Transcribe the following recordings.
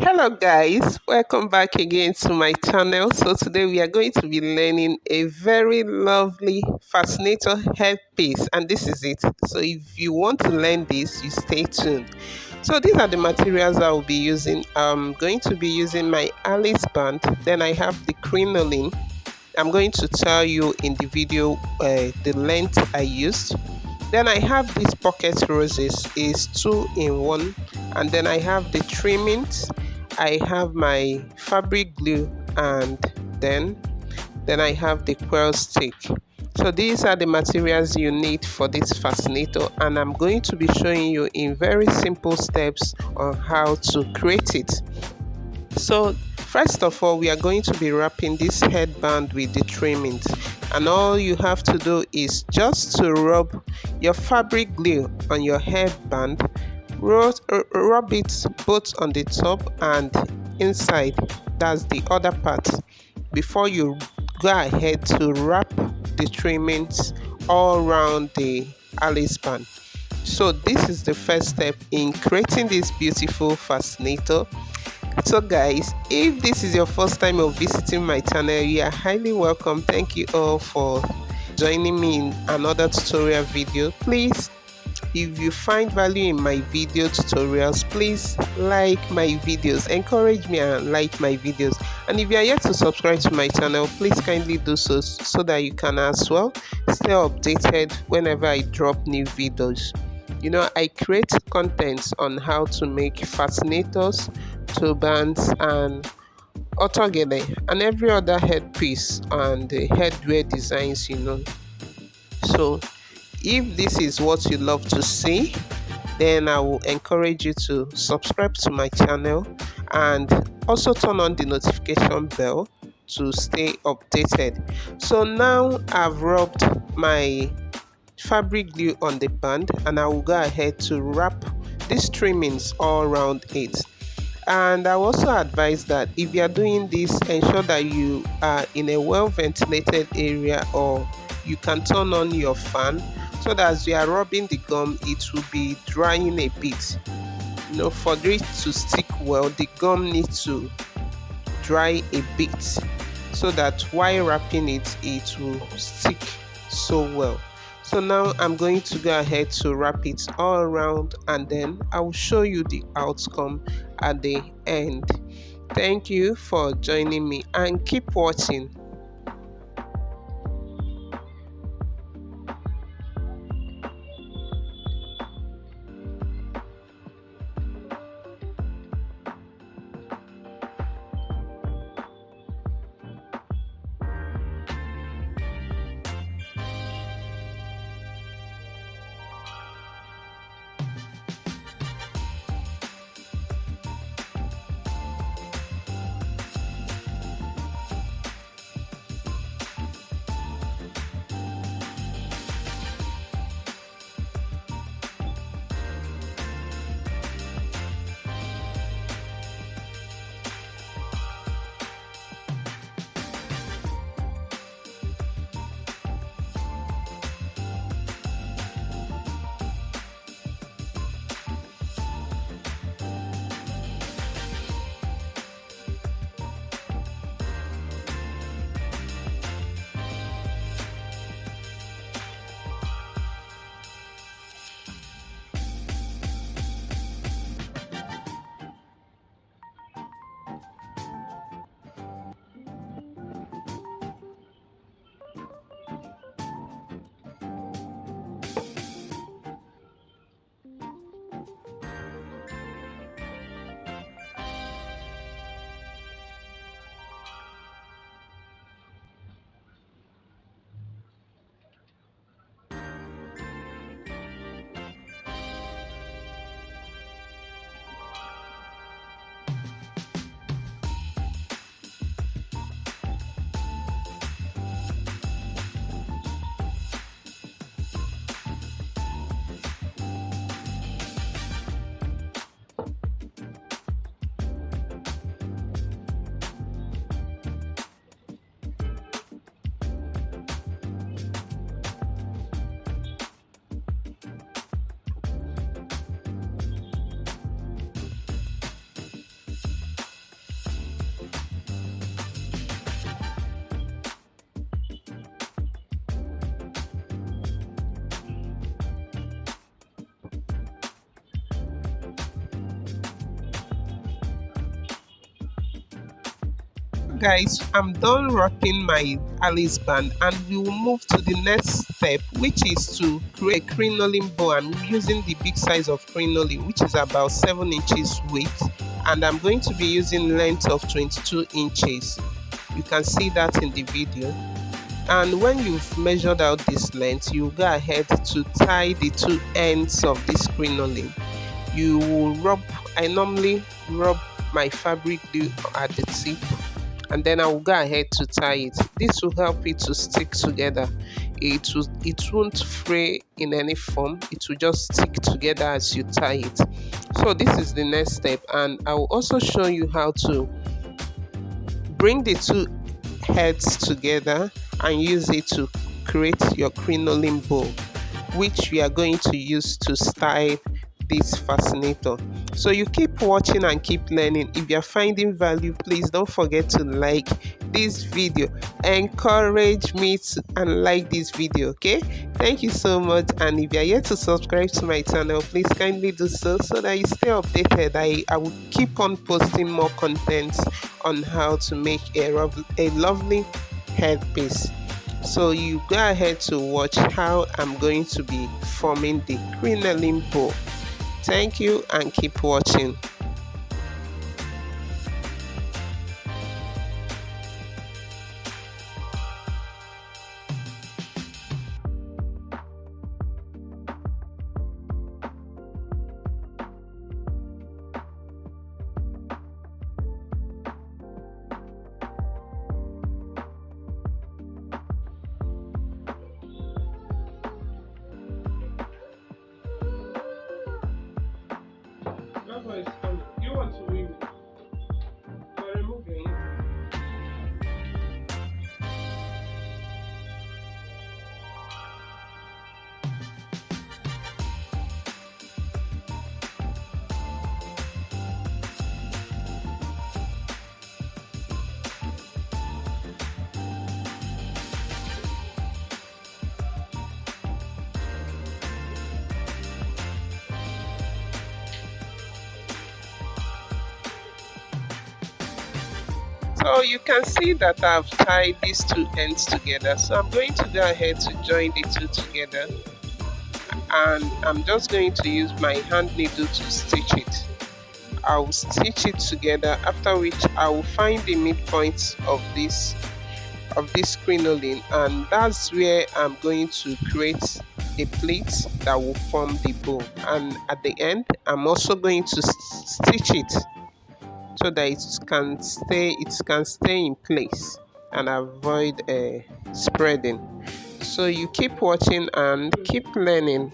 Hello guys, welcome back again to my channel. So today we are going to be learning a very lovely fascinator headpiece, and this is it. So if you want to learn this, you stay tuned. So these are the materials I will be using. I'm going to be using my Alice band, then I have the crinoline. I'm going to tell you in the video the length I used. Then I have these pocket roses, is two in one, and then I have the trimmings. I have my fabric glue, and then then I have the quill stick. So these are the materials you need for this fascinator, and I'm going to be showing you in very simple steps on how to create it. So first of all, we are going to be wrapping this headband with the trimmings, and all you have to do is just to rub your fabric glue on your headband. Rub it both on the top and inside, that's the other part, before you go ahead to wrap the trimmings all around the Alice band. So this is the first step in creating this beautiful fascinator. So guys, if this is your first time of visiting my channel, you are highly welcome. Thank you all for joining me in another tutorial video. Please, if you find value in my video tutorials, please like my videos, encourage me and like my videos. And if you are yet to subscribe to my channel, please kindly do so that you can as well stay updated whenever I drop new videos. I create contents on how to make fascinators, turbans, and otogele, and every other headpiece and headwear designs. So if this is what you love to see, then I will encourage you to subscribe to my channel and also turn on the notification bell to stay updated. So now I've rubbed my fabric glue on the band, and I will go ahead to wrap these trimmings all around it. And I also advise that if you are doing this, ensure that you are in a well ventilated area, or you can turn on your fan so that as you are rubbing the gum, it will be drying a bit. For it to stick well, the gum needs to dry a bit so that while wrapping it, it will stick so well. So now I'm going to go ahead to wrap it all around, and then I will show you the outcome at the end. Thank you for joining me, and keep watching. guys, I'm done wrapping my Alice band and we will move to the next step, which is to create a crinoline bow. I'm using the big size of crinoline, which is about 7 inches width, and I'm going to be using length of 22 inches. You can see that in the video. And when you've measured out this length, you go ahead to tie the two ends of this crinoline. You will rub, I normally rub my fabric glue at the tip, and then I will go ahead to tie it. This will help it to stick together. It won't fray in any form. It will just stick together as you tie it. So this is the next step, and I will also show you how to bring the two heads together and use it to create your crinoline bow, which we are going to use to style this fascinator. So you keep watching and keep learning. If you're finding value, please don't forget to like this video. Encourage me to and like this video, okay? Thank you so much. And if you're yet to subscribe to my channel, please kindly do so that you stay updated. I will keep on posting more content on how to make a lovely headpiece. So you go ahead to watch how I'm going to be forming the crinoline bow. Thank you and keep watching. That's why it's coming. You want to win it? But remove your hand. So you can see that I've tied these two ends together. So I'm going to go ahead to join the two together, and I'm just going to use my hand needle to stitch it. I'll stitch it together, after which I will find the midpoint of this crinoline, and that's where I'm going to create a pleat that will form the bow. And at the end, I'm also going to stitch it so that it can stay in place and avoid spreading. So you keep watching and keep learning.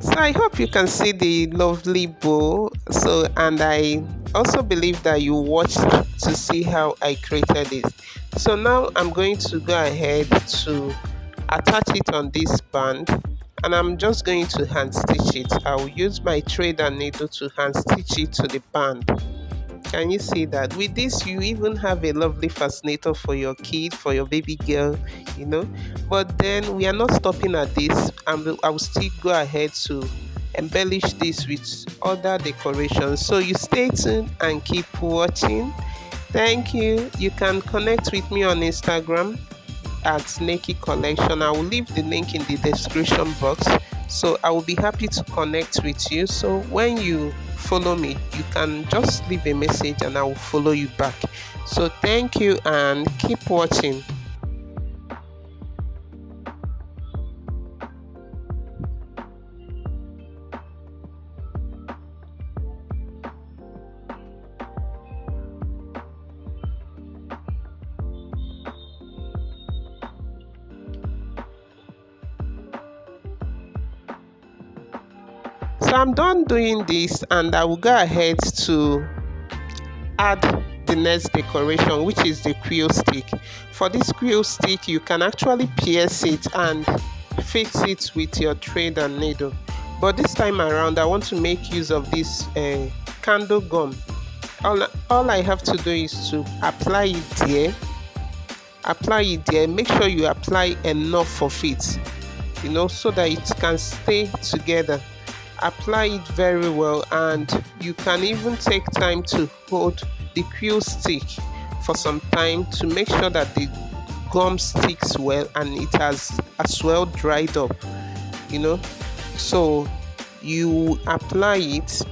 So I hope you can see the lovely bow. So, and I also believe that you watched to see how I created it. So now I'm going to go ahead to attach it on this band, and I'm just going to hand stitch it. I will use my thread and needle to hand stitch it to the band. Can you see that? With this, you even have a lovely fascinator for your kid, for your baby girl, you know. But then we are not stopping at this. I will still go ahead to embellish this with other decorations. So you stay tuned and keep watching. Thank you. You can connect with me on Instagram at Naked Collection. I will leave the link in the description box. So I will be happy to connect with you. So when you follow me, you can just leave a message and I will follow you back. So thank you and keep watching. So I'm done doing this and I will go ahead to add the next decoration, which is the quill stick. For this quill stick, you can actually pierce it and fix it with your thread and needle. But this time around, I want to make use of this candle gum. All I have to do is to apply it there. Make sure you apply enough of it, so that it can stay together. Apply it very well, and you can even take time to hold the quill stick for some time to make sure that the gum sticks well and it has as well dried up. So you apply it,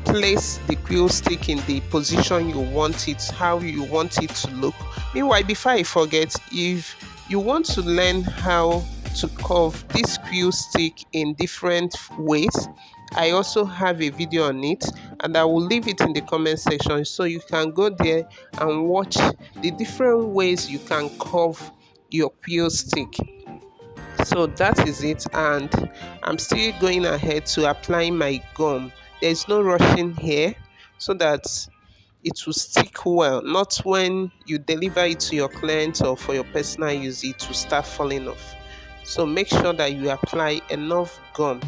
place the quill stick in the position you want it, how you want it to look. Meanwhile, before I forget, if you want to learn how to curve this quill stick in different ways, I also have a video on it, and I will leave it in the comment section so you can go there and watch the different ways you can curve your quill stick. So that is it, and I'm still going ahead to apply my gum. There's no rushing here, so that it will stick well, not when you deliver it to your client or for your personal use it will start falling off. So make sure that you apply enough gum.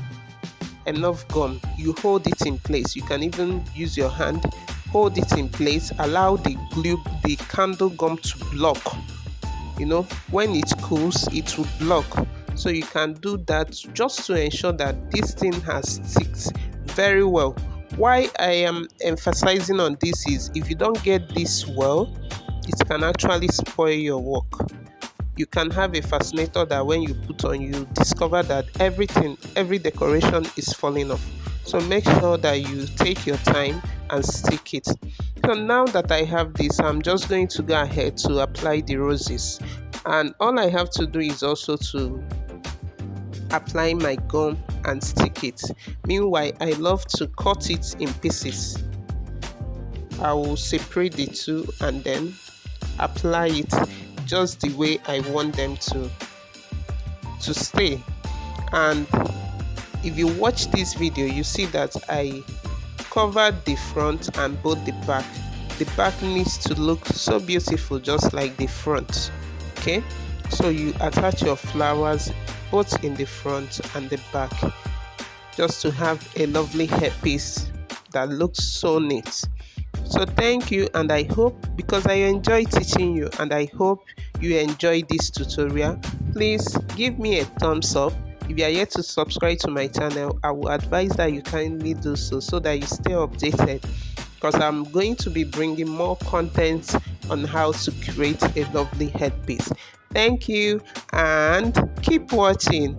You hold it in place. You can even use your hand, hold it in place, allow the candle gum to block. When it cools, it will block. So you can do that just to ensure that this thing has sticked very well. Why I am emphasizing on this is, if you don't get this well, it can actually spoil your work. You can have a fascinator that when you put on, you discover that every decoration is falling off. So make sure that you take your time and stick it. So now that I have this, I'm just going to go ahead to apply the roses. And all I have to do is also to apply my gum and stick it. Meanwhile, I love to cut it in pieces. I will separate the two and then apply it just the way I want them to stay. And if you watch this video, you see that I covered the front and both the back. The back needs to look so beautiful, just like the front. Okay, so you attach your flowers both in the front and the back, just to have a lovely headpiece that looks so neat. So thank you, and I hope, because I enjoy teaching you, and I hope you enjoy this tutorial, please give me a thumbs up. If you are yet to subscribe to my channel, I will advise that you kindly do so that you stay updated, because I'm going to be bringing more content on how to create a lovely headpiece. Thank you and keep watching.